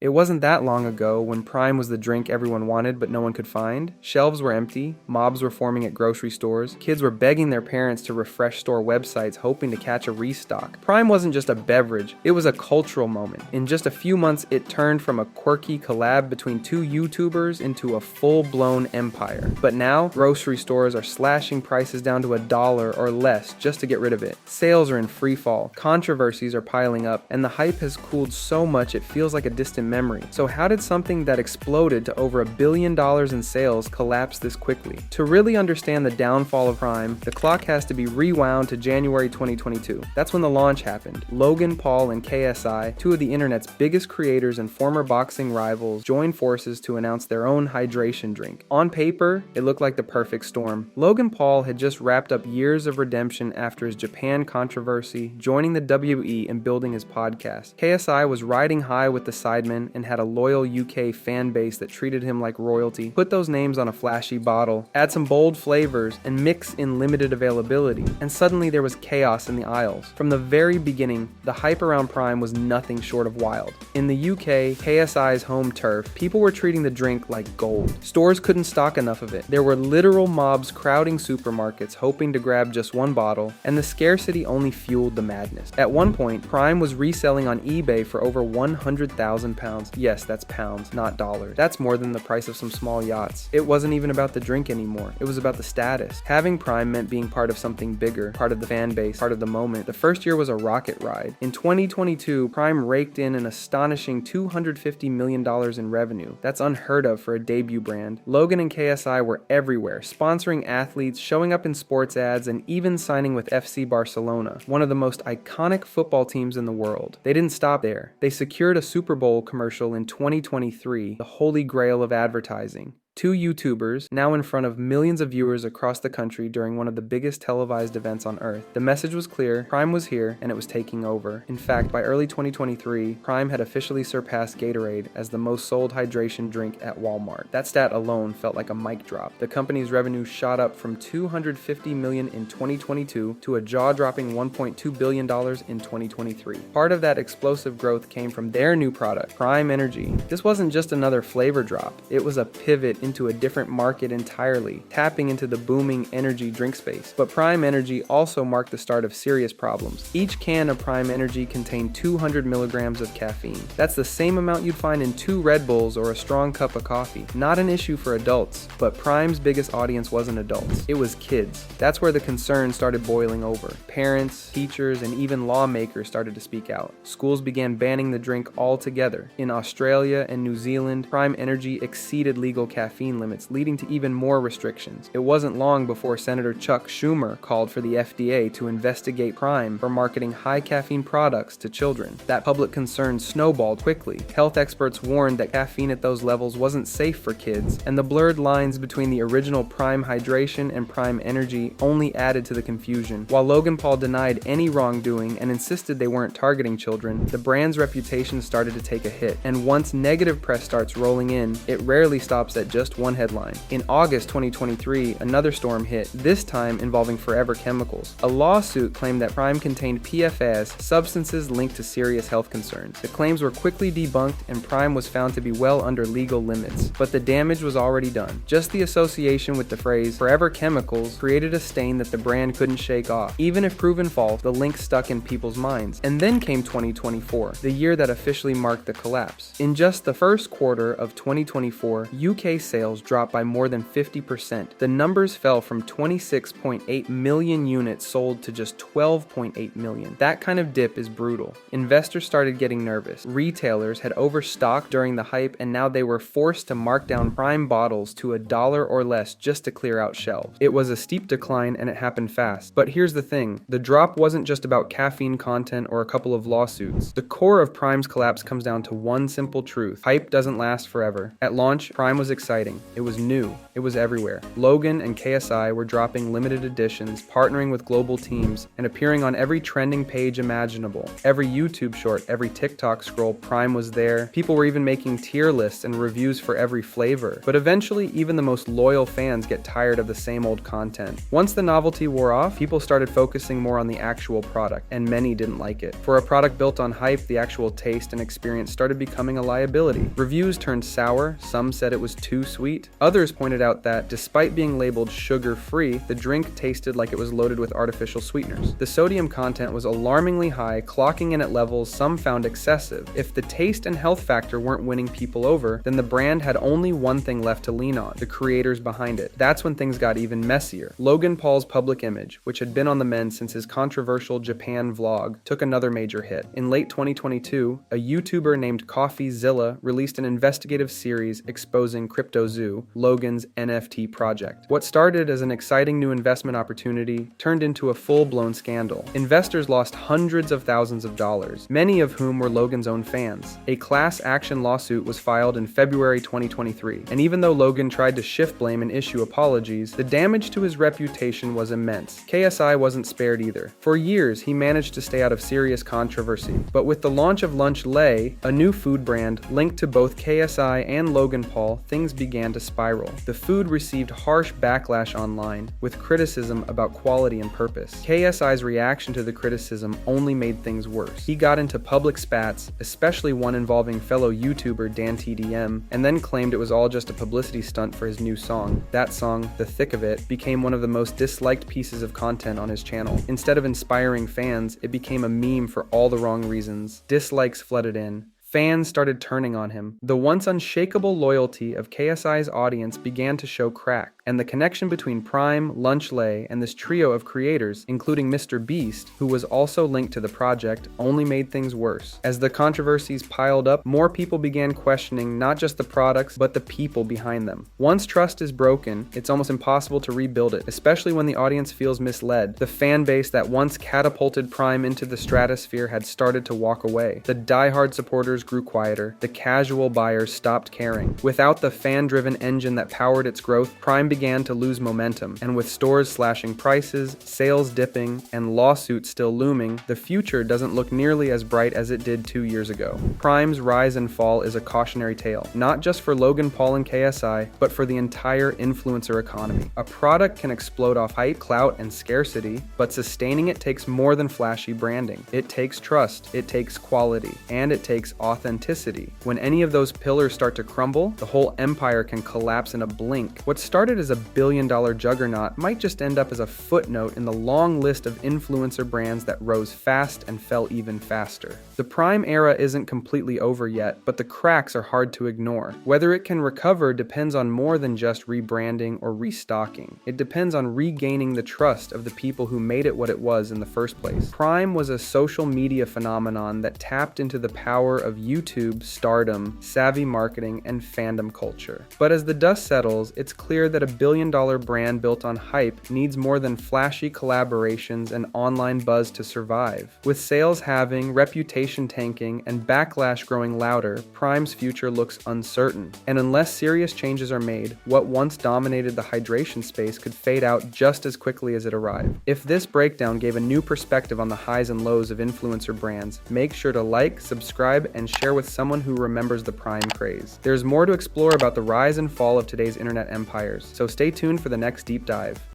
It wasn't that long ago when Prime was the drink everyone wanted but no one could find. Shelves were empty, mobs were forming at grocery stores, kids were begging their parents to refresh store websites hoping to catch a restock. Prime wasn't just a beverage, it was a cultural moment. In just a few months, it turned from a quirky collab between two YouTubers into a full-blown empire. But now, grocery stores are slashing prices down to $1 or less just to get rid of it. Sales are in free fall, controversies are piling up, and the hype has cooled so much it feels like a distant memory. So how did something that exploded to over $1 billion in sales collapse this quickly? To really understand the downfall of Prime, the clock has to be rewound to January 2022. That's when the launch happened. Logan Paul and KSI, two of the internet's biggest creators and former boxing rivals, joined forces to announce their own hydration drink. On paper, it looked like the perfect storm. Logan Paul had just wrapped up years of redemption after his Japan controversy, joining the WWE and building his podcast. KSI was riding high with the Sidemen and had a loyal UK fan base that treated him like royalty. Put those names on a flashy bottle, add some bold flavors, and mix in limited availability. And suddenly there was chaos in the aisles. From the very beginning, the hype around Prime was nothing short of wild. In the UK, KSI's home turf, people were treating the drink like gold. Stores couldn't stock enough of it. There were literal mobs crowding supermarkets hoping to grab just one bottle, and the scarcity only fueled the madness. At one point, Prime was reselling on eBay for over £100,000. Yes, that's pounds, not dollars. That's more than the price of some small yachts. It wasn't even about the drink anymore. It was about the status. Having Prime meant being part of something bigger, part of the fan base, part of the moment. The first year was a rocket ride. In 2022, Prime raked in an astonishing $250 million in revenue. That's unheard of for a debut brand. Logan and KSI were everywhere, sponsoring athletes, showing up in sports ads, and even signing with FC Barcelona, one of the most iconic football teams in the world. They didn't stop there. They secured a Super Bowl commercial in 2023, the holy grail of advertising. Two YouTubers, now in front of millions of viewers across the country during one of the biggest televised events on Earth. The message was clear, Prime was here, and it was taking over. In fact, by early 2023, Prime had officially surpassed Gatorade as the most sold hydration drink at Walmart. That stat alone felt like a mic drop. The company's revenue shot up from $250 million in 2022 to a jaw-dropping $1.2 billion in 2023. Part of that explosive growth came from their new product, Prime Energy. This wasn't just another flavor drop, it was a pivot into a different market entirely, tapping into the booming energy drink space. But Prime Energy also marked the start of serious problems. Each can of Prime Energy contained 200 milligrams of caffeine. That's the same amount you'd find in 2 Red Bulls or a strong cup of coffee. Not an issue for adults, but Prime's biggest audience wasn't adults. It was kids. That's where the concern started boiling over. Parents, teachers, and even lawmakers started to speak out. Schools began banning the drink altogether. In Australia and New Zealand, Prime Energy exceeded legal caffeine limits, leading to even more restrictions. It wasn't long before Senator Chuck Schumer called for the FDA to investigate Prime for marketing high caffeine products to children. That public concern snowballed quickly. Health experts warned that caffeine at those levels wasn't safe for kids, and the blurred lines between the original Prime Hydration and Prime Energy only added to the confusion. While Logan Paul denied any wrongdoing and insisted they weren't targeting children, the brand's reputation started to take a hit. And once negative press starts rolling in, it rarely stops at just one headline. In August 2023, another storm hit, this time involving Forever Chemicals. A lawsuit claimed that Prime contained PFAS, substances linked to serious health concerns. The claims were quickly debunked and Prime was found to be well under legal limits. But the damage was already done. Just the association with the phrase Forever Chemicals created a stain that the brand couldn't shake off. Even if proven false, the link stuck in people's minds. And then came 2024, the year that officially marked the collapse. In just the first quarter of 2024, UK sales dropped by more than 50%. The numbers fell from 26.8 million units sold to just 12.8 million. That kind of dip is brutal. Investors started getting nervous. Retailers had overstocked during the hype and now they were forced to mark down Prime bottles to $1 or less just to clear out shelves. It was a steep decline and it happened fast. But here's the thing, the drop wasn't just about caffeine content or a couple of lawsuits. The core of Prime's collapse comes down to one simple truth. Hype doesn't last forever. At launch, Prime was exciting. exciting. It was new. It was everywhere. Logan and KSI were dropping limited editions, partnering with global teams, and appearing on every trending page imaginable. Every YouTube short, every TikTok scroll, Prime was there. People were even making tier lists and reviews for every flavor. But eventually, even the most loyal fans get tired of the same old content. Once the novelty wore off, people started focusing more on the actual product, and many didn't like it. For a product built on hype, the actual taste and experience started becoming a liability. Reviews turned sour, some said it was too sweet. Others pointed out that, despite being labeled sugar-free, the drink tasted like it was loaded with artificial sweeteners. The sodium content was alarmingly high, clocking in at levels some found excessive. If the taste and health factor weren't winning people over, then the brand had only one thing left to lean on: the creators behind it. That's when things got even messier. Logan Paul's public image, which had been on the mend since his controversial Japan vlog, took another major hit. In late 2022, a YouTuber named CoffeeZilla released an investigative series exposing CryptoZoo, Logan's NFT project. What started as an exciting new investment opportunity turned into a full-blown scandal. Investors lost hundreds of thousands of dollars, many of whom were Logan's own fans. A class action lawsuit was filed in February 2023, and even though Logan tried to shift blame and issue apologies, the damage to his reputation was immense. KSI wasn't spared either. For years, he managed to stay out of serious controversy, but with the launch of Lunch Lay, a new food brand linked to both KSI and Logan Paul, things began to spiral. The food received harsh backlash online, with criticism about quality and purpose. KSI's reaction to the criticism only made things worse. He got into public spats, especially one involving fellow YouTuber Dan TDM, and then claimed it was all just a publicity stunt for his new song. That song, The Thick of It, became one of the most disliked pieces of content on his channel. Instead of inspiring fans, it became a meme for all the wrong reasons. Dislikes flooded in. Fans started turning on him. The once unshakable loyalty of KSI's audience began to show crack, and the connection between Prime, Lunch Lay, and this trio of creators, including Mr. Beast, who was also linked to the project, only made things worse. As the controversies piled up, more people began questioning not just the products, but the people behind them. Once trust is broken, it's almost impossible to rebuild it, especially when the audience feels misled. The fan base that once catapulted Prime into the stratosphere had started to walk away. The diehard supporters grew quieter. The casual buyers stopped caring. Without the fan-driven engine that powered its growth, Prime began to lose momentum, and with stores slashing prices, sales dipping, and lawsuits still looming, the future doesn't look nearly as bright as it did 2 years ago. Prime's rise and fall is a cautionary tale, not just for Logan Paul and KSI, but for the entire influencer economy. A product can explode off hype, clout, and scarcity, but sustaining it takes more than flashy branding. It takes trust, it takes quality, and it takes authenticity. When any of those pillars start to crumble, the whole empire can collapse in a blink. What started as a billion-dollar juggernaut might just end up as a footnote in the long list of influencer brands that rose fast and fell even faster. The Prime era isn't completely over yet, but the cracks are hard to ignore. Whether it can recover depends on more than just rebranding or restocking. It depends on regaining the trust of the people who made it what it was in the first place. Prime was a social media phenomenon that tapped into the power of YouTube, stardom, savvy marketing, and fandom culture. But as the dust settles, it's clear that a billion-dollar brand built on hype needs more than flashy collaborations and online buzz to survive. With sales halving, reputation tanking, and backlash growing louder, Prime's future looks uncertain. And unless serious changes are made, what once dominated the hydration space could fade out just as quickly as it arrived. If this breakdown gave a new perspective on the highs and lows of influencer brands, make sure to like, subscribe, and share with someone who remembers the Prime craze. There's more to explore about the rise and fall of today's internet empires, so stay tuned for the next deep dive.